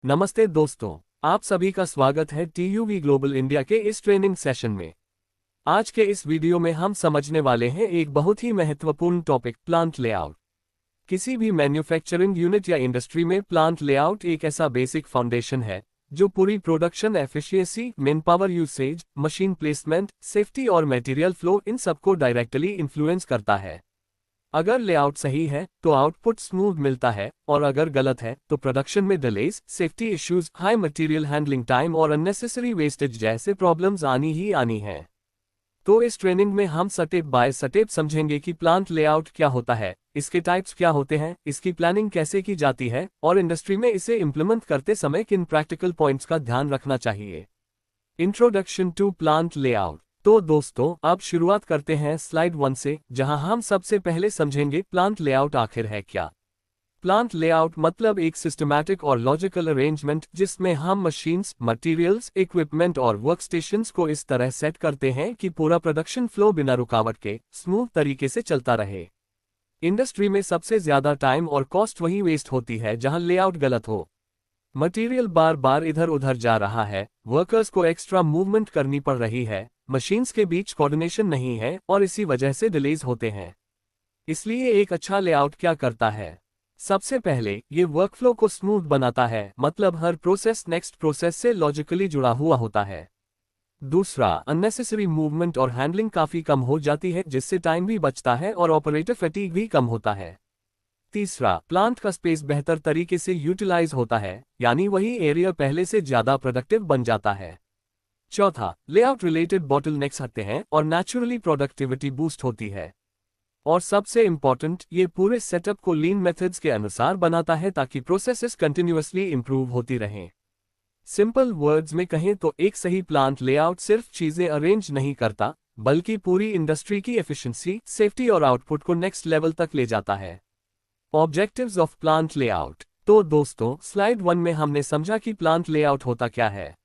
नमस्ते दोस्तों, आप सभी का स्वागत है TUV ग्लोबल इंडिया के इस ट्रेनिंग सेशन में। आज के इस वीडियो में हम समझने वाले हैं एक बहुत ही महत्वपूर्ण टॉपिक, प्लांट लेआउट। किसी भी मैन्युफैक्चरिंग यूनिट या इंडस्ट्री में प्लांट लेआउट एक ऐसा बेसिक फाउंडेशन है जो पूरी production efficiency, man power usage, machine placement, safety और मटेरियल फ्लो इन सबको डायरेक्टली इन्फ्लुएंस करता है। अगर लेआउट सही है तो आउटपुट स्मूथ मिलता है, और अगर गलत है तो प्रोडक्शन में delays, safety issues, high material handling time और अननेसेसरी वेस्टेज जैसे प्रॉब्लम्स आनी ही आनी हैं। तो इस ट्रेनिंग में हम स्टेप बाय स्टेप समझेंगे कि प्लांट लेआउट क्या होता है, इसके टाइप्स क्या होते हैं, इसकी प्लानिंग कैसे की जाती है और इंडस्ट्री में इसे इम्प्लीमेंट करते समय किन प्रैक्टिकल पॉइंट्स का ध्यान रखना चाहिए। Introduction to plant layout. तो दोस्तों, अब शुरुआत करते हैं स्लाइड 1 से, जहां हम सबसे पहले समझेंगे प्लांट लेआउट आखिर है क्या। प्लांट लेआउट मतलब एक सिस्टमैटिक और लॉजिकल अरेंजमेंट जिसमें हम मशीन्स, मटेरियल्स, इक्विपमेंट और वर्कस्टेशंस को इस तरह सेट करते हैं कि पूरा प्रोडक्शन फ्लो बिना रुकावट के स्मूथ तरीके से चलता रहे। इंडस्ट्री में सबसे ज्यादा टाइम और कॉस्ट वहीं वेस्ट होती है जहां लेआउट गलत हो। मटेरियल बार बार इधर उधर जा रहा है, वर्कर्स को एक्स्ट्रा मूवमेंट करनी पड़ रही है, मशीन्स के बीच कोऑर्डिनेशन नहीं है और इसी वजह से डिलेज होते हैं। इसलिए एक अच्छा लेआउट क्या करता है? सबसे पहले ये वर्कफ्लो को स्मूथ बनाता है, मतलब हर प्रोसेस नेक्स्ट प्रोसेस से लॉजिकली जुड़ा हुआ होता है। दूसरा, अननेसेसरी मूवमेंट और हैंडलिंग काफी कम हो जाती है, जिससे टाइम भी बचता है और ऑपरेटर फैटीग भी कम होता है। तीसरा, प्लांट का स्पेस बेहतर तरीके से यूटिलाइज होता है, यानी वही एरिया पहले से ज्यादा प्रोडक्टिव बन जाता है। चौथा, लेआउट रिलेटेड बॉटलनेक्स हटते हैं और नेचुरली प्रोडक्टिविटी बूस्ट होती है। और सबसे इंपॉर्टेंट, ये पूरे सेटअप को लीन मेथड्स के अनुसार बनाता है ताकि प्रोसेसेस कंटिन्यूअसली इंप्रूव होती रहें। सिंपल वर्ड्स में कहें तो एक सही प्लांट लेआउट सिर्फ चीजें अरेंज नहीं करता, बल्कि पूरी इंडस्ट्री की एफिशिएंसी, सेफ्टी और आउटपुट को नेक्स्ट लेवल तक ले जाता है। Objectives of plant layout. तो दोस्तों, स्लाइड 1 में हमने समझा कि प्लांट लेआउट होता क्या है।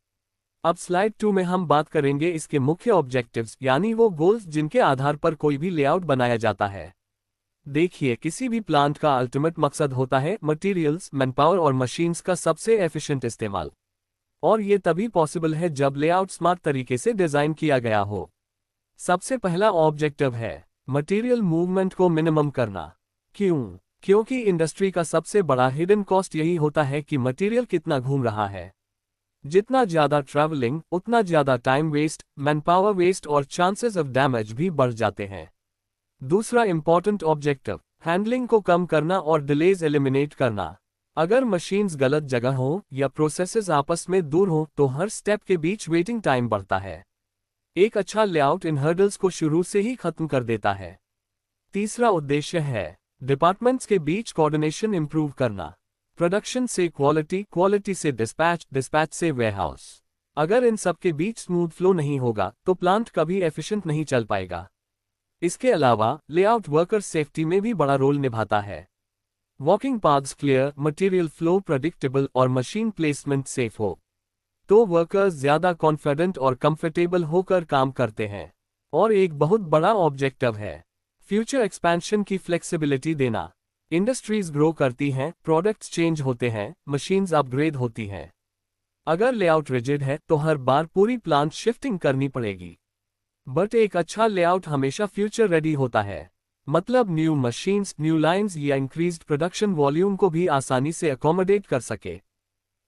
अब स्लाइड 2 में हम बात करेंगे इसके मुख्य ऑब्जेक्टिव्स, यानी वो गोल्स जिनके आधार पर कोई भी लेआउट बनाया जाता है। देखिए, किसी भी प्लांट का अल्टीमेट मकसद होता है मटेरियल्स, मैनपावर और मशीन्स का सबसे एफिशिएंट इस्तेमाल। और ये तभी पॉसिबल है जब लेआउट स्मार्ट तरीके से डिजाइन किया गया हो। सबसे पहला ऑब्जेक्टिव है मटेरियल मूवमेंट को मिनिमम करना। क्यों? क्योंकि इंडस्ट्री का सबसे बड़ा हिडन कॉस्ट यही होता है कि मटेरियल कितना घूम रहा है। जितना ज्यादा ट्रैवलिंग, उतना ज्यादा टाइम वेस्ट, मैनपावर वेस्ट और चांसेस ऑफ डैमेज भी बढ़ जाते हैं। दूसरा इंपॉर्टेंट ऑब्जेक्टिव, हैंडलिंग को कम करना और डिलेज एलिमिनेट करना। अगर मशीन्स गलत जगह हो या प्रोसेसेस आपस में दूर हो तो हर स्टेप के बीच वेटिंग टाइम बढ़ता है। एक अच्छा लेआउट इन हर्डल्स को शुरू से ही खत्म कर देता है। तीसरा उद्देश्य है डिपार्टमेंट्स के बीच कोऑर्डिनेशन इंप्रूव करना। प्रोडक्शन से क्वालिटी, क्वालिटी से डिस्पैच, डिस्पैच से वेयरहाउस। अगर इन सब के बीच स्मूथ फ्लो नहीं होगा तो प्लांट कभी एफिशिएंट नहीं चल पाएगा। इसके अलावा लेआउट वर्कर सेफ्टी में भी बड़ा रोल निभाता है। Walking paths clear, material flow predictable और मशीन प्लेसमेंट सेफ हो तो वर्कर्स ज्यादा कॉन्फिडेंट और कंफर्टेबल होकर काम करते हैं। और एक बहुत बड़ा ऑब्जेक्टिव है फ्यूचर एक्सपेंशन की फ्लेक्सिबिलिटी देना। इंडस्ट्रीज ग्रो करती हैं, प्रोडक्ट्स चेंज होते हैं, मशीन्स अपग्रेड होती हैं। अगर लेआउट रिजिड है तो हर बार पूरी प्लांट शिफ्टिंग करनी पड़ेगी। बट एक अच्छा लेआउट हमेशा फ्यूचर रेडी होता है, मतलब न्यू मशीन्स, न्यू लाइंस या इंक्रीज्ड प्रोडक्शन वॉल्यूम को भी आसानी से अकोमोडेट कर सके।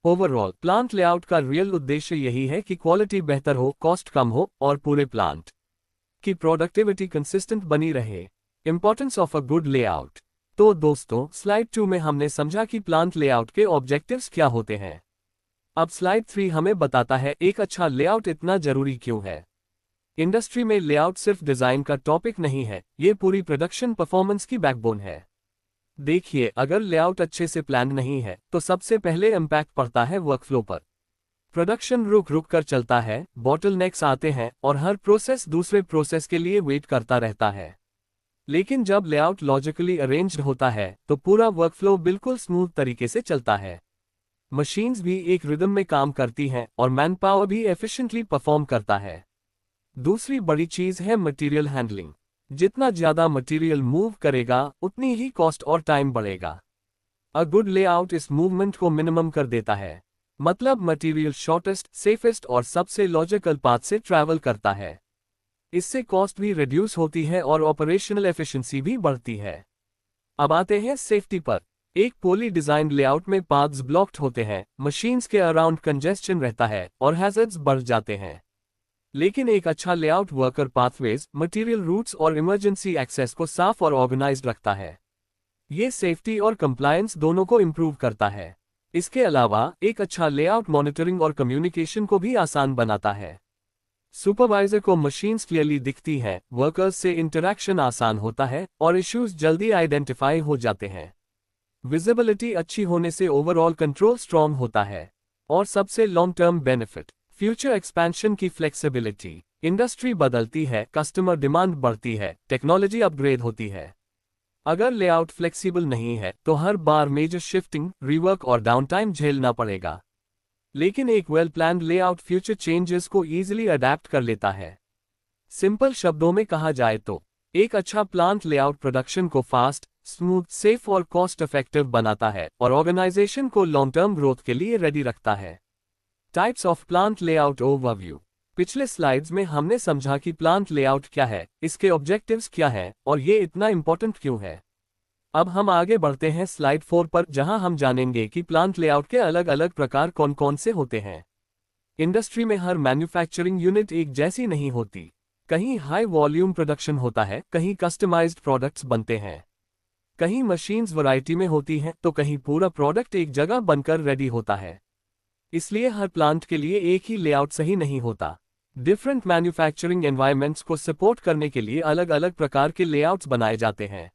ओवरऑल प्लांट लेआउट का रियल उद्देश्य यही है कि क्वालिटी बेहतर हो, कॉस्ट कम हो और पूरे प्लांट की प्रोडक्टिविटी कंसिस्टेंट बनी रहे। Importance of a good layout. तो दोस्तों, स्लाइड 2 में हमने समझा कि प्लांट लेआउट के ऑब्जेक्टिव्स क्या होते हैं। अब स्लाइड 3 हमें बताता है एक अच्छा लेआउट इतना जरूरी क्यों है। इंडस्ट्री में लेआउट सिर्फ डिजाइन का टॉपिक नहीं है, ये पूरी प्रोडक्शन परफॉर्मेंस की बैकबोन है। देखिए, अगर लेआउट अच्छे से प्लान नहीं है तो सबसे पहले इम्पैक्ट पड़ता है वर्कफ्लो पर। प्रोडक्शन रुक रुक कर चलता है, बॉटलनेक्स आते हैं और हर प्रोसेस दूसरे प्रोसेस के लिए वेट करता रहता है। लेकिन जब लेआउट लॉजिकली अरेंज्ड होता है तो पूरा वर्कफ्लो बिल्कुल स्मूथ तरीके से चलता है। मशीन्स भी एक रिदम में काम करती हैं और मैन पावर भी एफिशिएंटली परफॉर्म करता है। दूसरी बड़ी चीज है मटेरियल हैंडलिंग। जितना ज्यादा मटेरियल मूव करेगा उतनी ही कॉस्ट और टाइम बढ़ेगा। अ गुड लेआउट इस मूवमेंट को मिनिमम कर देता है। मतलब मटेरियल शॉर्टेस्ट, सेफेस्ट और सबसे लॉजिकल पाथ से ट्रैवल करता है। इससे कॉस्ट भी रिड्यूस होती है और ऑपरेशनल एफिशिएंसी भी बढ़ती है। अब आते हैं सेफ्टी पर। एक पोली डिजाइन लेआउट में पाथ्स ब्लॉक्ड होते हैं, मशीन्स के अराउंड कंजेस्शन रहता है और हैजर्ड्स बढ़ जाते हैं। लेकिन एक अच्छा layout worker pathways, material routes और इमरजेंसी एक्सेस को साफ और ऑर्गेनाइज्ड रखता है। ये सेफ्टी और कंप्लायंस दोनों को इंप्रूव करता है। इसके अलावा एक अच्छा लेआउट मॉनिटरिंग और कम्युनिकेशन को भी आसान बनाता है। सुपरवाइजर को मशीन्स क्लियरली दिखती हैं, वर्कर्स से इंटरैक्शन आसान होता है और इश्यूज जल्दी आइडेंटिफाई हो जाते हैं। विजिबिलिटी अच्छी होने से ओवरऑल कंट्रोल स्ट्रॉन्ग होता है। और सबसे long term benefit, future expansion की फ्लेक्सिबिलिटी। इंडस्ट्री बदलती है, कस्टमर डिमांड बढ़ती है, टेक्नोलॉजी अपग्रेड होती है। अगर लेआउट फ्लेक्सिबल नहीं है तो हर बार मेजर शिफ्टिंग, रीवर्क और डाउनटाइम झेलना पड़ेगा। लेकिन एक well planned layout future changes को ईजिली अडेप्ट कर लेता है। सिंपल शब्दों में कहा जाए तो एक अच्छा प्लांट लेआउट प्रोडक्शन को फास्ट, स्मूथ, सेफ और कॉस्ट इफेक्टिव बनाता है और ऑर्गेनाइजेशन को लॉन्ग टर्म ग्रोथ के लिए रेडी रखता है। Types of plant layout overview. पिछले स्लाइड्स में हमने समझा कि प्लांट लेआउट क्या है, इसके ऑब्जेक्टिव्स क्या हैं और ये इतना इंपॉर्टेंट क्यों है। अब हम आगे बढ़ते हैं स्लाइड 4 पर, जहां हम जानेंगे कि प्लांट लेआउट के अलग अलग प्रकार कौन कौन से होते हैं। इंडस्ट्री में हर मैन्युफैक्चरिंग यूनिट एक जैसी नहीं होती। कहीं हाई वॉल्यूम प्रोडक्शन होता है, कहीं कस्टमाइज्ड प्रोडक्ट्स बनते हैं, कहीं मशीन्स वैरायटी में होती हैं तो कहीं पूरा प्रोडक्ट एक जगह बनकर रेडी होता है। इसलिए हर प्लांट के लिए एक ही लेआउट सही नहीं होता। डिफरेंट मैन्युफैक्चरिंग एनवायरनमेंट्स को सपोर्ट करने के लिए अलग अलग प्रकार के लेआउट्स बनाए जाते हैं।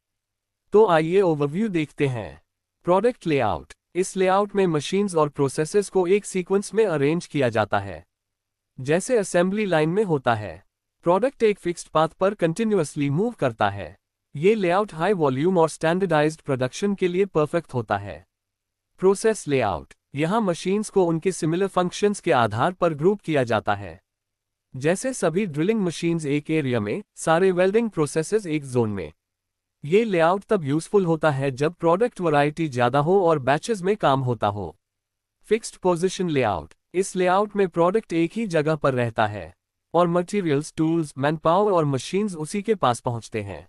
तो आइए ओवरव्यू देखते हैं। Product layout. इस लेआउट में मशीन्स और प्रोसेसेस को एक सीक्वेंस में अरेंज किया जाता है, जैसे असेंबली लाइन में होता है। प्रोडक्ट एक फिक्स्ड पाथ पर कंटिन्यूअसली मूव करता है। ये लेआउट हाई वॉल्यूम और स्टैंडर्डाइज्ड प्रोडक्शन के लिए परफेक्ट होता है। Process layout. यहाँ मशीन्स को उनके सिमिलर फंक्शंस के आधार पर ग्रुप किया जाता है, जैसे सभी ड्रिलिंग मशीन्स एक एरिया में, सारे वेल्डिंग प्रोसेसेस एक जोन में। ये लेआउट तब यूजफुल होता है जब प्रोडक्ट वैरायटी ज्यादा हो और बैचेस में काम होता हो। Fixed position layout. इस लेआउट में प्रोडक्ट एक ही जगह पर रहता है और मटेरियल्स, टूल्स, मैनपावर और मशीन्स उसी के पास पहुंचते हैं।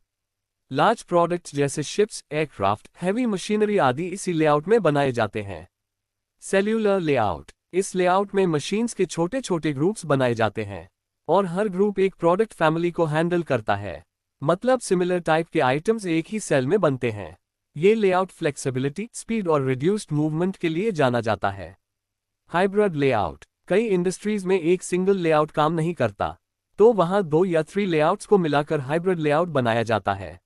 लार्ज प्रोडक्ट्स जैसे शिप्स, एयरक्राफ्ट, हैवी मशीनरी आदि इसी लेआउट में बनाए जाते हैं। Cellular layout. इस लेआउट में मशीन्स के छोटे छोटे ग्रुप्स बनाए जाते हैं और हर ग्रुप एक प्रोडक्ट फैमिली को हैंडल करता है। मतलब सिमिलर टाइप के आइटम्स एक ही सेल में बनते हैं। ये लेआउट फ्लेक्सिबिलिटी, स्पीड और रिड्यूस्ड मूवमेंट के लिए जाना जाता है। Hybrid layout. कई इंडस्ट्रीज में एक सिंगल लेआउट काम नहीं करता, तो वहां 2 या 3 लेआउट्स को मिलाकर हाइब्रिड लेआउट बनाया जाता है।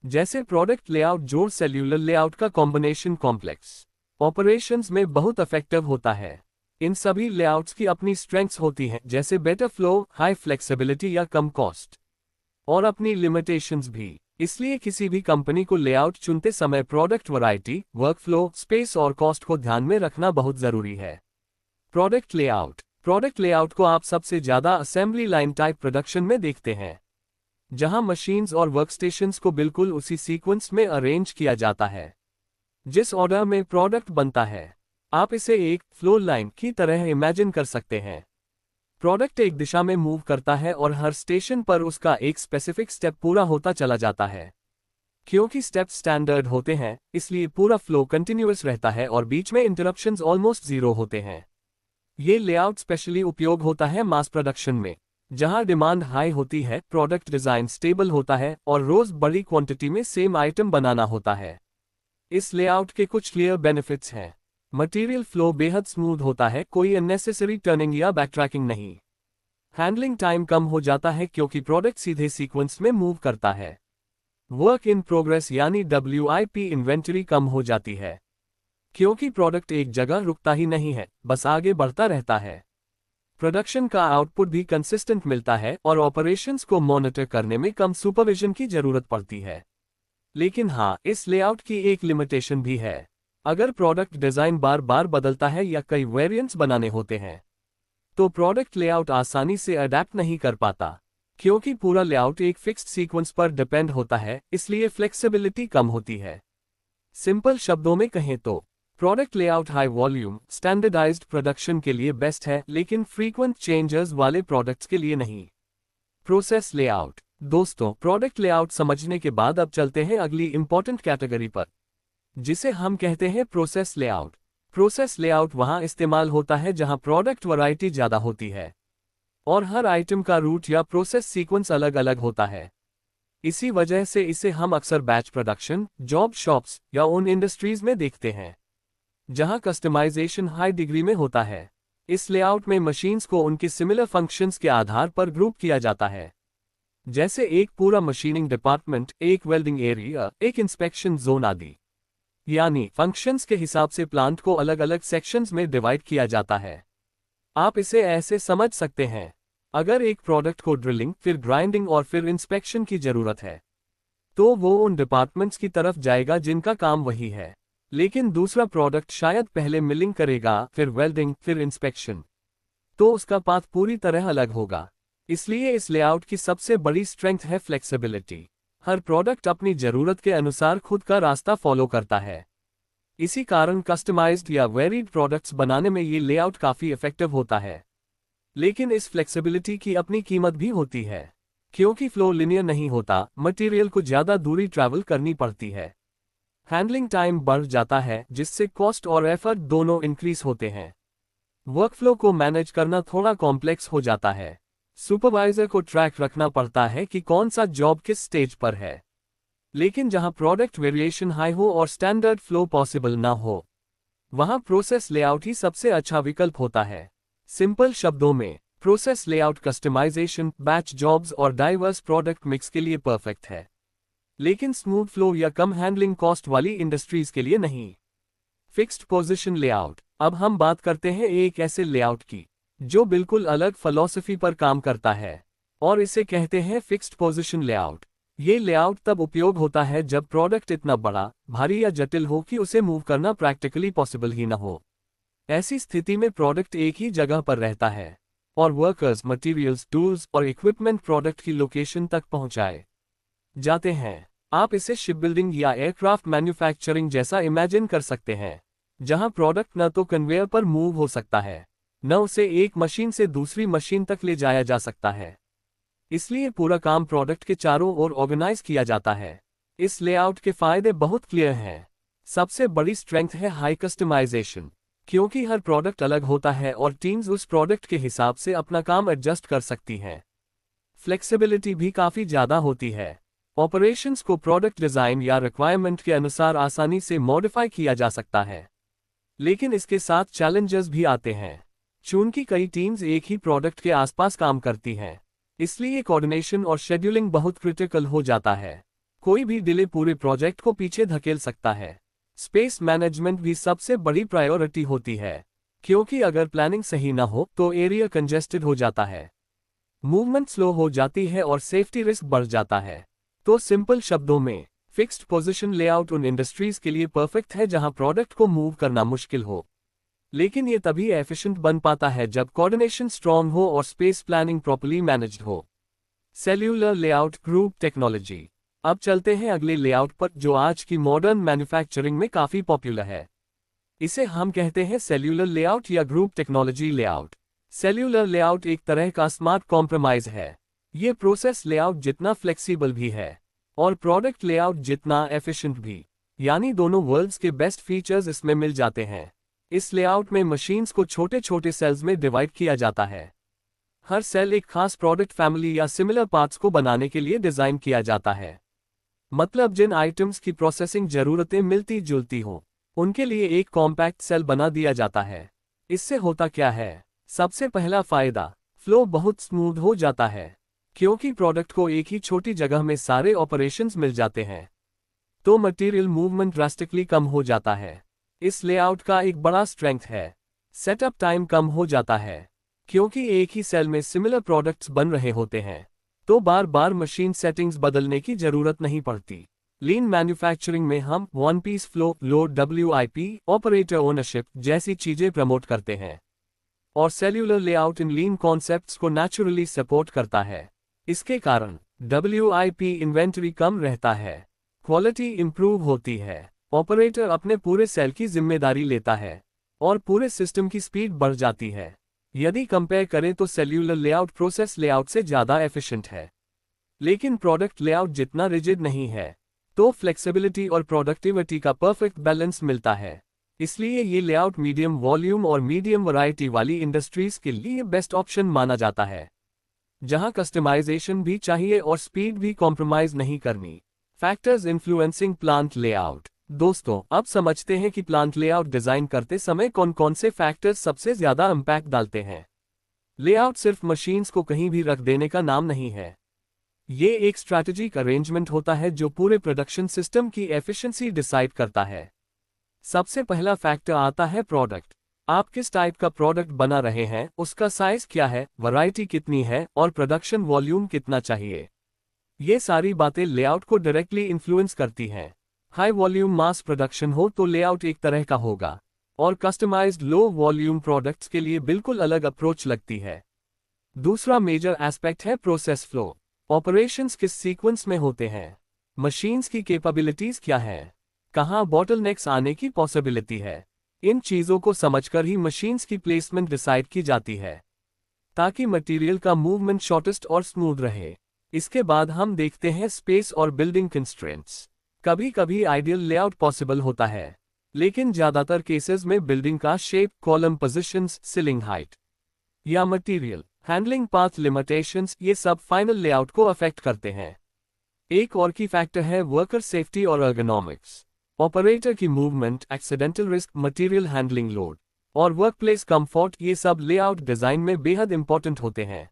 जैसे प्रोडक्ट लेआउट जोड़ सेल्यूलर लेआउट का कॉम्बिनेशन कॉम्प्लेक्स ऑपरेशंस में बहुत इफेक्टिव होता है। इन सभी लेआउट्स की अपनी स्ट्रेंथ्स होती हैं, जैसे बेटर फ्लो, हाई फ्लेक्सिबिलिटी या कम कॉस्ट, और अपनी लिमिटेशंस भी। इसलिए किसी भी कंपनी को लेआउट चुनते समय प्रोडक्ट वैरायटी, वर्कफ्लो, स्पेस और कॉस्ट को ध्यान में रखना बहुत जरूरी है। Product layout. प्रोडक्ट लेआउट को आप सबसे ज्यादा असेंबली लाइन टाइप प्रोडक्शन में देखते हैं, जहां मशीन्स और वर्कस्टेशंस को बिल्कुल उसी सीक्वेंस में अरेंज किया जाता है जिस ऑर्डर में प्रोडक्ट बनता है। आप इसे एक फ्लो लाइन की तरह इमेजिन कर सकते हैं। प्रोडक्ट एक दिशा में मूव करता है और हर स्टेशन पर उसका एक स्पेसिफिक स्टेप पूरा होता चला जाता है। क्योंकि स्टेप्स स्टैंडर्ड होते हैं, इसलिए पूरा फ्लो कंटिन्यूअस रहता है और बीच में इंटरप्शंस ऑलमोस्ट जीरो होते हैं। ये लेआउट स्पेशली उपयोग होता है मास प्रोडक्शन में, जहां डिमांड हाई होती है, प्रोडक्ट डिजाइन स्टेबल होता है और रोज बड़ी क्वांटिटी में सेम आइटम बनाना होता है। इस लेआउट के कुछ क्लियर बेनिफिट्स हैं। मटेरियल फ्लो बेहद स्मूथ होता है, कोई अननेसेसरी टर्निंग या बैकट्रैकिंग नहीं। हैंडलिंग टाइम कम हो जाता है क्योंकि प्रोडक्ट सीधे सीक्वेंस में मूव करता है। वर्क इन प्रोग्रेस यानी WIP इन्वेंटरी कम हो जाती है, क्योंकि प्रोडक्ट एक जगह रुकता ही नहीं है, बस आगे बढ़ता रहता है। प्रोडक्शन का आउटपुट भी कंसिस्टेंट मिलता है और ऑपरेशंस को मॉनिटर करने में कम सुपरविजन की जरूरत पड़ती है। लेकिन हाँ, इस लेआउट की एक लिमिटेशन भी है। अगर प्रोडक्ट डिजाइन बार बार बदलता है या कई वेरिएंट्स बनाने होते हैं, तो प्रोडक्ट लेआउट आसानी से अडेप्ट नहीं कर पाता। क्योंकि पूरा लेआउट एक फिक्स्ड सीक्वेंस पर डिपेंड होता है, इसलिए फ्लेक्सिबिलिटी कम होती है। सिंपल शब्दों में कहें तो product layout high volume standardised production के लिए बेस्ट है, लेकिन फ्रीक्वेंट चेंजेस वाले प्रोडक्ट्स के लिए नहीं। Process layout. दोस्तों, प्रोडक्ट लेआउट समझने के बाद अब चलते हैं अगली इंपॉर्टेंट कैटेगरी पर, जिसे हम कहते हैं प्रोसेस लेआउट। प्रोसेस लेआउट वहां इस्तेमाल होता है जहां प्रोडक्ट वैरायटी ज्यादा होती है और हर आइटम का रूट या प्रोसेस सीक्वेंस अलग अलग होता है। इसी वजह से इसे हम अक्सर बैच प्रोडक्शन, जॉब शॉप्स या उन इंडस्ट्रीज में देखते हैं जहां कस्टमाइजेशन हाई डिग्री में होता है। इस लेआउट में मशीन्स को उनके सिमिलर फंक्शंस के आधार पर ग्रुप किया जाता है, जैसे एक पूरा मशीनिंग डिपार्टमेंट, एक वेल्डिंग एरिया, एक इंस्पेक्शन जोन आदि। यानी फंक्शंस के हिसाब से प्लांट को अलग अलग सेक्शंस में डिवाइड किया जाता है। आप इसे ऐसे समझ सकते हैं, अगर एक प्रोडक्ट को ड्रिलिंग, फिर ग्राइंडिंग और फिर इंस्पेक्शन की जरूरत है, तो वो उन डिपार्टमेंट्स की तरफ जाएगा जिनका काम वही है। लेकिन दूसरा प्रोडक्ट शायद पहले मिलिंग करेगा, फिर वेल्डिंग, फिर इंस्पेक्शन, तो उसका पाथ पूरी तरह अलग होगा। इसलिए इस लेआउट की सबसे बड़ी स्ट्रेंथ है फ्लेक्सिबिलिटी। हर प्रोडक्ट अपनी जरूरत के अनुसार खुद का रास्ता फॉलो करता है। इसी कारण कस्टमाइज्ड या वेरीड प्रोडक्ट्स बनाने में ये लेआउट काफी इफेक्टिव होता है। लेकिन इस फ्लेक्सिबिलिटी की अपनी कीमत भी होती है, क्योंकि फ्लो लिनियर नहीं होता, मटेरियल को ज्यादा दूरी ट्रैवल करनी पड़ती है। हैंडलिंग टाइम बढ़ जाता है, जिससे कॉस्ट और एफर्ट दोनों इंक्रीज होते हैं। वर्कफ्लो को मैनेज करना थोड़ा कॉम्प्लेक्स हो जाता है। सुपरवाइजर को ट्रैक रखना पड़ता है कि कौन सा जॉब किस स्टेज पर है। लेकिन जहां प्रोडक्ट वेरिएशन हाई हो और स्टैंडर्ड फ्लो पॉसिबल ना हो, वहां प्रोसेस लेआउट ही सबसे अच्छा विकल्प होता है। सिंपल शब्दों में, process layout customisation, batch jobs और डाइवर्स प्रोडक्ट मिक्स के लिए परफेक्ट है, लेकिन स्मूथ फ्लो या कम हैंडलिंग कॉस्ट वाली इंडस्ट्रीज के लिए नहीं। Fixed position layout. अब हम बात करते हैं एक ऐसे लेआउट की जो बिल्कुल अलग फिलॉसफी पर काम करता है, और इसे कहते हैं फिक्स्ड पोजीशन लेआउट। ये लेआउट तब उपयोग होता है जब प्रोडक्ट इतना बड़ा, भारी या जटिल हो कि उसे मूव करना प्रैक्टिकली पॉसिबल ही न हो। ऐसी स्थिति में प्रोडक्ट एक ही जगह पर रहता है और वर्कर्स, मटेरियल्स, टूल्स और इक्विपमेंट प्रोडक्ट की लोकेशन तक पहुंचाए जाते हैं। आप इसे शिपबिल्डिंग या एयरक्राफ्ट मैन्युफैक्चरिंग जैसा इमेजिन कर सकते हैं, जहां प्रोडक्ट न तो कन्वेयर पर मूव हो सकता है, न उसे एक मशीन से दूसरी मशीन तक ले जाया जा सकता है। इसलिए पूरा काम प्रोडक्ट के चारों ओर ऑर्गेनाइज किया जाता है। इस लेआउट के फायदे बहुत क्लियर हैं। सबसे बड़ी स्ट्रेंथ है हाई कस्टमाइजेशन, क्योंकि हर प्रोडक्ट अलग होता है और टीम्स उस प्रोडक्ट के हिसाब से अपना काम एडजस्ट कर सकती हैं। फ्लेक्सिबिलिटी भी काफी ज्यादा होती है। ऑपरेशंस को प्रोडक्ट डिजाइन या रिक्वायरमेंट के अनुसार आसानी से मॉडिफाई किया जा सकता है। लेकिन इसके साथ चैलेंजेस भी आते हैं। चूंकि कई टीम्स एक ही प्रोडक्ट के आसपास काम करती हैं, इसलिए कोऑर्डिनेशन और शेड्यूलिंग बहुत क्रिटिकल हो जाता है। कोई भी डिले पूरे प्रोजेक्ट को पीछे धकेल सकता है। स्पेस मैनेजमेंट भी सबसे बड़ी प्रायोरिटी होती है, क्योंकि अगर प्लानिंग सही ना हो तो एरिया कंजेस्टेड हो जाता है, मूवमेंट स्लो हो जाती है और सेफ्टी रिस्क बढ़ जाता है। तो सिंपल शब्दों में, फिक्स्ड पोजीशन लेआउट उन इंडस्ट्रीज के लिए परफेक्ट है जहां प्रोडक्ट को मूव करना मुश्किल हो, लेकिन ये तभी एफिशिएंट बन पाता है जब कोऑर्डिनेशन स्ट्रांग हो और स्पेस प्लानिंग प्रॉपर्ली मैनेज्ड हो। Cellular layout group technology. अब चलते हैं अगले लेआउट पर, जो आज की मॉडर्न मैन्युफैक्चरिंग में काफी पॉपुलर है। इसे हम कहते हैं सेल्यूलर लेआउट या group technology layout. Cellular layout एक तरह का स्मार्ट कॉम्प्रोमाइज है। ये प्रोसेस लेआउट जितना फ्लेक्सिबल भी है और प्रोडक्ट लेआउट जितना एफिशिएंट भी, यानी दोनों वर्ल्ड्स के बेस्ट फीचर्स इसमें मिल जाते हैं। इस लेआउट में मशीन्स को छोटे छोटे सेल्स में डिवाइड किया जाता है। हर सेल एक खास प्रोडक्ट फैमिली या सिमिलर पार्ट्स को बनाने के लिए डिजाइन किया जाता है। मतलब जिन आइटम्स की प्रोसेसिंग जरूरतें मिलती जुलती हो, उनके लिए एक कॉम्पैक्ट सेल बना दिया जाता है। इससे होता क्या है? सबसे पहला फायदा, फ्लो बहुत स्मूथ हो जाता है, क्योंकि प्रोडक्ट को एक ही छोटी जगह में सारे ऑपरेशंस मिल जाते हैं, तो मटेरियल मूवमेंट ड्रास्टिकली कम हो जाता है। इस लेआउट का एक बड़ा स्ट्रेंथ है, सेटअप टाइम कम हो जाता है, क्योंकि एक ही सेल में सिमिलर प्रोडक्ट्स बन रहे होते हैं, तो बार बार मशीन सेटिंग्स बदलने की जरूरत नहीं पड़ती। लीन मैन्युफैक्चरिंग में हम वन पीस फ्लो, लो WIP, ऑपरेटर ओनरशिप जैसी चीजें प्रमोट करते हैं, और सेल्यूलर लेआउट इन लीन कॉन्सेप्ट्स को नेचुरली सपोर्ट करता है। इसके कारण WIP इन्वेंटरी कम रहता है, क्वालिटी इंप्रूव होती है ऑपरेटर अपने पूरे सेल की जिम्मेदारी लेता है और पूरे सिस्टम की स्पीड बढ़ जाती है। यदि कंपेयर करें तो सेल्यूलर लेआउट प्रोसेस लेआउट से ज़्यादा एफिशिएंट है, लेकिन प्रोडक्ट लेआउट जितना रिजिड नहीं है, तो फ्लेक्सिबिलिटी और प्रोडक्टिविटी का परफेक्ट बैलेंस मिलता है। इसलिए ये लेआउट मीडियम वॉल्यूम और मीडियम वैरायटी वाली इंडस्ट्रीज के लिए बेस्ट ऑप्शन माना जाता है, जहां कस्टमाइजेशन भी चाहिए और स्पीड भी कॉम्प्रोमाइज नहीं करनी। Factors influencing plant layout. दोस्तों, अब समझते हैं कि प्लांट लेआउट डिजाइन करते समय कौन कौन से फैक्टर्स सबसे ज्यादा इम्पैक्ट डालते हैं। लेआउट सिर्फ मशीन्स को कहीं भी रख देने का नाम नहीं है। ये एक स्ट्रैटेजिक अरेंजमेंट होता है जो पूरे प्रोडक्शन सिस्टम की एफिशिएंसी डिसाइड करता है। सबसे पहला फैक्टर आता है प्रोडक्ट। आप किस टाइप का प्रोडक्ट बना रहे हैं, उसका साइज क्या है, वैरायटी कितनी है और प्रोडक्शन वॉल्यूम कितना चाहिए। ये सारी बातें लेआउट को डायरेक्टली इन्फ्लुएंस करती हैं। हाई वॉल्यूम मास प्रोडक्शन हो तो लेआउट एक तरह का होगा, और कस्टमाइज्ड लो वॉल्यूम प्रोडक्ट्स के लिए बिल्कुल अलग अप्रोच लगती है। दूसरा मेजर एस्पेक्ट है प्रोसेस फ्लो। ऑपरेशंस किस सीक्वेंस में होते हैं, मशीन्स की कैपेबिलिटीज क्या है, कहाँ बॉटलनेक्स आने की पॉसिबिलिटी है। इन चीज़ों को समझकर ही मशीन्स की प्लेसमेंट डिसाइड की जाती है, ताकि मटेरियल का मूवमेंट शॉर्टेस्ट और स्मूथ रहे। इसके बाद हम देखते हैं स्पेस और बिल्डिंग कंस्ट्रेंट्स। कभी कभी आइडियल लेआउट पॉसिबल होता है, लेकिन ज़्यादातर केसेस में बिल्डिंग का shape, column positions, ceiling height या मटेरियल हैंडलिंग पाथ लिमिटेशंस, ये सब फाइनल लेआउट को अफेक्ट करते हैं। एक और की फैक्टर है वर्कर सेफ्टी और एर्गोनॉमिक्स। ऑपरेटर की movement, accidental risk, material handling load और वर्कप्लेस कंफर्ट, ये सब लेआउट डिजाइन में बेहद इंपॉर्टेंट होते हैं।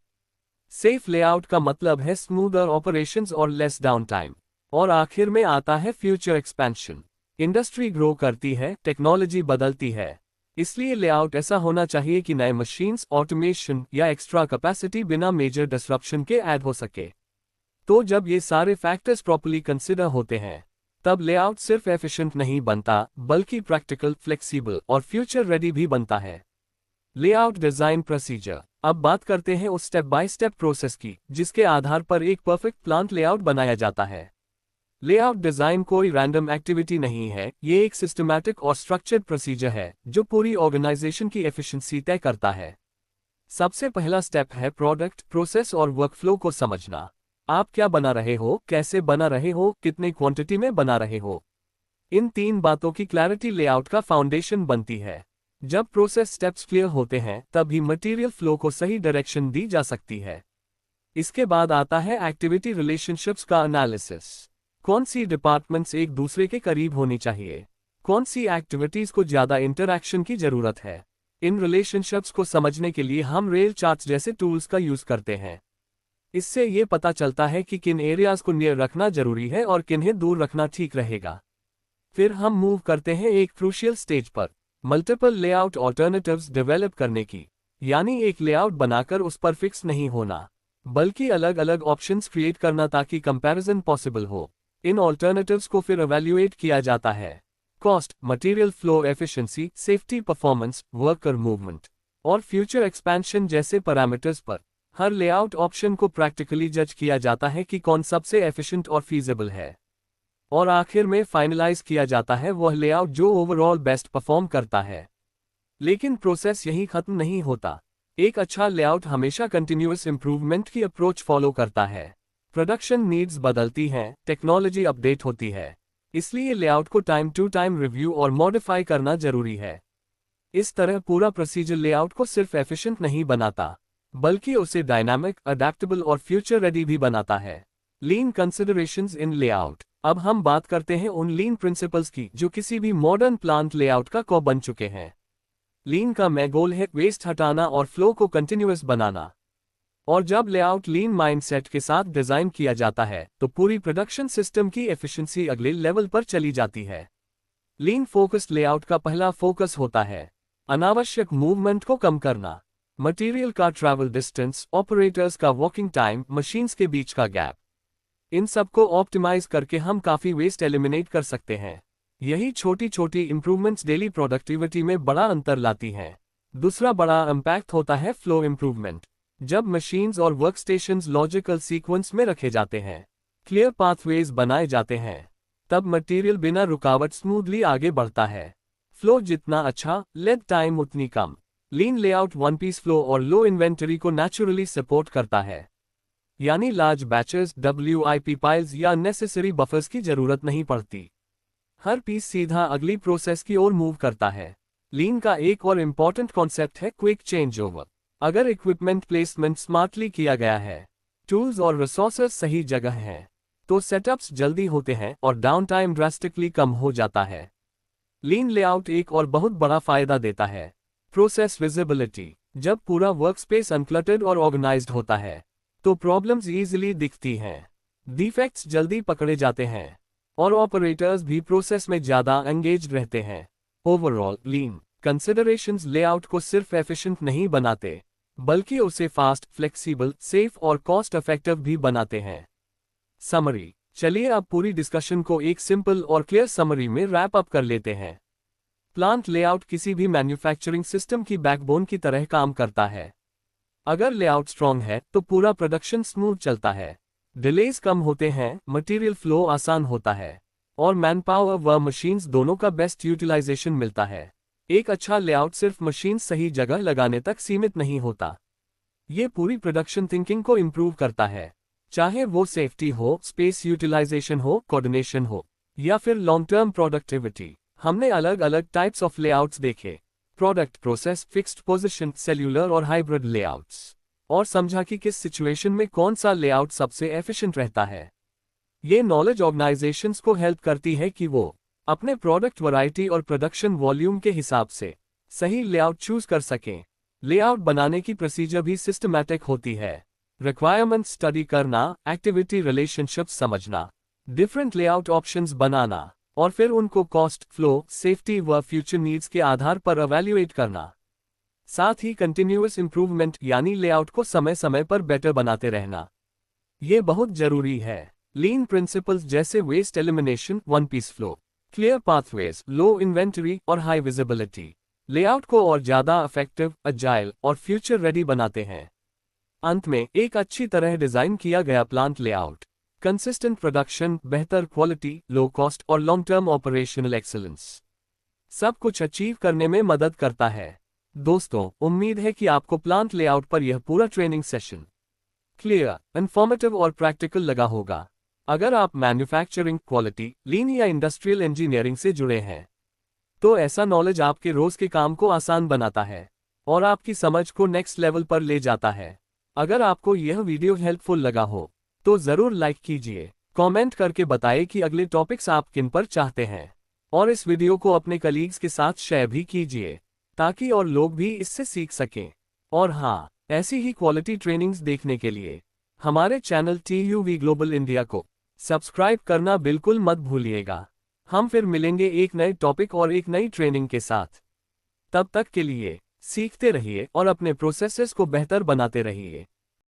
सेफ लेआउट का मतलब है स्मूदर ऑपरेशंस और लेस डाउन टाइम। और आखिर में आता है फ्यूचर एक्सपेंशन। इंडस्ट्री ग्रो करती है, टेक्नोलॉजी बदलती है, इसलिए लेआउट ऐसा होना चाहिए कि नए मशीन्स, ऑटोमेशन या एक्स्ट्रा कैपेसिटी बिना मेजर डिसरप्शन के ऐड हो सके। तो जब ये सारे फैक्टर्स प्रॉपर्ली कंसिडर होते हैं, तब लेआउट सिर्फ एफिशिएंट नहीं बनता, बल्कि प्रैक्टिकल, फ्लेक्सिबल और फ्यूचर रेडी भी बनता है। Layout design procedure. अब बात करते हैं उस स्टेप बाय स्टेप प्रोसेस की, जिसके आधार पर एक परफेक्ट प्लांट लेआउट बनाया जाता है। लेआउट डिजाइन कोई रैंडम एक्टिविटी नहीं है, ये एक सिस्टमैटिक और स्ट्रक्चर्ड प्रोसीजर है जो पूरी ऑर्गेनाइजेशन की एफिशिएंसी तय करता है। सबसे पहला स्टेप है प्रोडक्ट, प्रोसेस और वर्कफ्लो को समझना। आप क्या बना रहे हो, कैसे बना रहे हो, कितने क्वांटिटी में बना रहे हो। इन तीन बातों की क्लैरिटी लेआउट का फाउंडेशन बनती है। जब प्रोसेस स्टेप्स क्लियर होते हैं, तभी मटेरियल फ्लो को सही डायरेक्शन दी जा सकती है। इसके बाद आता है एक्टिविटी रिलेशनशिप्स का एनालिसिस। कौन सी डिपार्टमेंट्स एक दूसरे के करीब होनी चाहिए, कौन सी एक्टिविटीज को ज्यादा इंटरैक्शन की जरूरत है। इन रिलेशनशिप्स को समझने के लिए हम रेल चार्ट्स जैसे टूल्स का यूज करते हैं। इससे ये पता चलता है कि किन एरियाज को नियर रखना जरूरी है और किन्हें दूर रखना ठीक रहेगा। फिर हम मूव करते हैं एक क्रूशियल स्टेज पर, मल्टीपल लेआउट ऑल्टरनेटिव्स डेवलप करने की। यानी एक लेआउट बनाकर उस पर फिक्स नहीं होना, बल्कि अलग अलग ऑप्शंस क्रिएट करना ताकि कंपैरिजन पॉसिबल हो। इन ऑल्टरनेटिव्स को फिर एवेल्युएट किया जाता है cost, material flow efficiency, safety, performance, worker movement और फ्यूचर एक्सपेंशन जैसे पैरामीटर्स पर। हर लेआउट ऑप्शन को प्रैक्टिकली जज किया जाता है कि कौन सबसे एफिशिएंट और फीजिबल है, और आखिर में फाइनलाइज किया जाता है वह लेआउट जो ओवरऑल बेस्ट परफॉर्म करता है। लेकिन प्रोसेस यहीं खत्म नहीं होता। एक अच्छा लेआउट हमेशा कंटिन्यूअस इंप्रूवमेंट की अप्रोच फॉलो करता है। प्रोडक्शन नीड्स बदलती हैं, टेक्नोलॉजी अपडेट होती है, इसलिए लेआउट को टाइम टू टाइम रिव्यू और मॉडिफाई करना जरूरी है। इस तरह पूरा प्रोसीजर लेआउट को सिर्फ एफिशिएंट नहीं बनाता, बल्कि उसे डायनामिक, अडैप्टेबल और फ्यूचर रेडी भी बनाता है। लीन कंसिडरेशंस इन लेआउट। अब हम बात करते हैं उन लीन प्रिंसिपल्स की जो किसी भी मॉडर्न प्लांट लेआउट का कोर बन चुके हैं। लीन का मेन गोल है वेस्ट हटाना और फ्लो को कंटिन्यूअस बनाना। और जब लेआउट लीन माइंडसेट के साथ डिजाइन किया जाता है, तो पूरी प्रोडक्शन सिस्टम की एफिशिएंसी अगले लेवल पर चली जाती है। लीन फोकस्ड लेआउट का पहला फोकस होता है अनावश्यक मूवमेंट को कम करना। मटेरियल का ट्रैवल डिस्टेंस, ऑपरेटर्स का वॉकिंग टाइम, मशीन्स के बीच का गैप, इन सब को ऑप्टिमाइज करके हम काफी वेस्ट एलिमिनेट कर सकते हैं। यही छोटी छोटी इंप्रूवमेंट्स डेली प्रोडक्टिविटी में बड़ा अंतर लाती हैं। दूसरा बड़ा इम्पैक्ट होता है फ्लो इंप्रूवमेंट। जब मशीन्स और वर्कस्टेशंस लॉजिकल सीक्वेंस में रखे जाते हैं, क्लियर पाथवेज बनाए जाते हैं, तब मटेरियल बिना रुकावट स्मूथली आगे बढ़ता है। फ्लो जितना अच्छा, लीड टाइम उतनी कम। लीन लेआउट वन पीस फ्लो और लो इन्वेंटरी को नेचुरली सपोर्ट करता है, यानी लार्ज बैचेस, WIP पाइल्स या नेसेसरी बफर्स की जरूरत नहीं पड़ती। हर पीस सीधा अगली प्रोसेस की ओर मूव करता है। लीन का एक और इम्पॉर्टेंट कॉन्सेप्ट है क्विक चेंज ओवर। अगर इक्विपमेंट प्लेसमेंट स्मार्टली किया गया है, टूल्स और रिसोर्सेज सही जगह हैं, तो सेटअप्स जल्दी होते हैं और डाउन टाइम ड्रास्टिकली कम हो जाता है। लीन लेआउट एक और बहुत बड़ा फायदा देता है, प्रोसेस विजिबिलिटी। जब पूरा वर्कस्पेस अनक्लटर्ड और ऑर्गेनाइज्ड होता है, तो प्रॉब्लम्स इजीली दिखती हैं, डिफेक्ट्स जल्दी पकड़े जाते हैं और ऑपरेटर्स भी प्रोसेस में ज्यादा एंगेज्ड रहते हैं। ओवरऑल लीन कंसिडरेशंस लेआउट को सिर्फ एफिशिएंट नहीं बनाते, बल्कि उसे फास्ट, फ्लेक्सिबल, सेफ और कॉस्ट इफेक्टिव भी बनाते हैं। समरी। चलिए अब पूरी डिस्कशन को एक सिंपल और क्लियर समरी में रैप अप कर लेते हैं। प्लांट लेआउट किसी भी मैन्युफैक्चरिंग सिस्टम की बैकबोन की तरह काम करता है। अगर लेआउट स्ट्रॉन्ग है तो पूरा प्रोडक्शन स्मूथ चलता है, डिलेज कम होते हैं, मटेरियल फ्लो आसान होता है और मैनपावर व मशीन्स दोनों का बेस्ट यूटिलाइजेशन मिलता है। एक अच्छा लेआउट सिर्फ मशीन सही जगह लगाने तक सीमित नहीं होता, ये पूरी प्रोडक्शन थिंकिंग को इम्प्रूव करता है, चाहे वो सेफ्टी हो, स्पेस यूटिलाइजेशन हो, कोऑर्डिनेशन हो या फिर लॉन्ग टर्म प्रोडक्टिविटी। हमने अलग अलग टाइप्स ऑफ लेआउट्स देखे, product, process, fixed position, cellular और हाइब्रिड लेआउट्स, और समझा कि किस सिचुएशन में कौन सा लेआउट सबसे एफिशिएंट रहता है। ये नॉलेज ऑर्गेनाइजेशंस को हेल्प करती है कि वो अपने प्रोडक्ट वैरायटी और प्रोडक्शन वॉल्यूम के हिसाब से सही लेआउट चूज कर सकें। लेआउट बनाने की प्रोसीजर भी सिस्टमैटिक होती है, रिक्वायरमेंट स्टडी करना, एक्टिविटी रिलेशनशिप समझना, डिफरेंट लेआउट ऑप्शंस बनाना और फिर उनको कॉस्ट, फ्लो, सेफ्टी व फ्यूचर नीड्स के आधार पर इवैल्यूएट करना। साथ ही कंटिन्यूअस इंप्रूवमेंट यानी लेआउट को समय समय पर बेटर बनाते रहना, ये बहुत जरूरी है। लीन प्रिंसिपल्स जैसे waste elimination, one piece flow, clear pathways, low inventory और हाई विजिबिलिटी लेआउट को और ज्यादा इफेक्टिव, अजाइल और फ्यूचर रेडी बनाते हैं। अंत में एक अच्छी तरह डिजाइन किया गया प्लांट लेआउट कंसिस्टेंट प्रोडक्शन, बेहतर क्वालिटी, लो कॉस्ट और लॉन्ग टर्म ऑपरेशनल एक्सीलेंस सब कुछ अचीव करने में मदद करता है। दोस्तों, उम्मीद है कि आपको प्लांट लेआउट पर यह पूरा ट्रेनिंग सेशन क्लियर, इन्फॉर्मेटिव और प्रैक्टिकल लगा होगा। अगर आप मैन्युफैक्चरिंग, क्वालिटी, लीन या इंडस्ट्रियल इंजीनियरिंग से जुड़े हैं, तो ऐसा नॉलेज आपके रोज के काम को आसान बनाता है और आपकी समझ को नेक्स्ट लेवल पर ले जाता है। अगर आपको यह वीडियो हेल्पफुल लगा हो तो जरूर लाइक कीजिए, कमेंट करके बताएं कि अगले टॉपिक्स आप किन पर चाहते हैं और इस वीडियो को अपने कलीग्स के साथ शेयर भी कीजिए ताकि और लोग भी इससे सीख सकें। और हाँ, ऐसी ही क्वालिटी ट्रेनिंग्स देखने के लिए हमारे चैनल TUV ग्लोबल इंडिया को सब्सक्राइब करना बिल्कुल मत भूलिएगा। हम फिर मिलेंगे एक नए टॉपिक और एक नई ट्रेनिंग के साथ। तब तक के लिए सीखते रहिए और अपने प्रोसेसेस को बेहतर बनाते रहिए।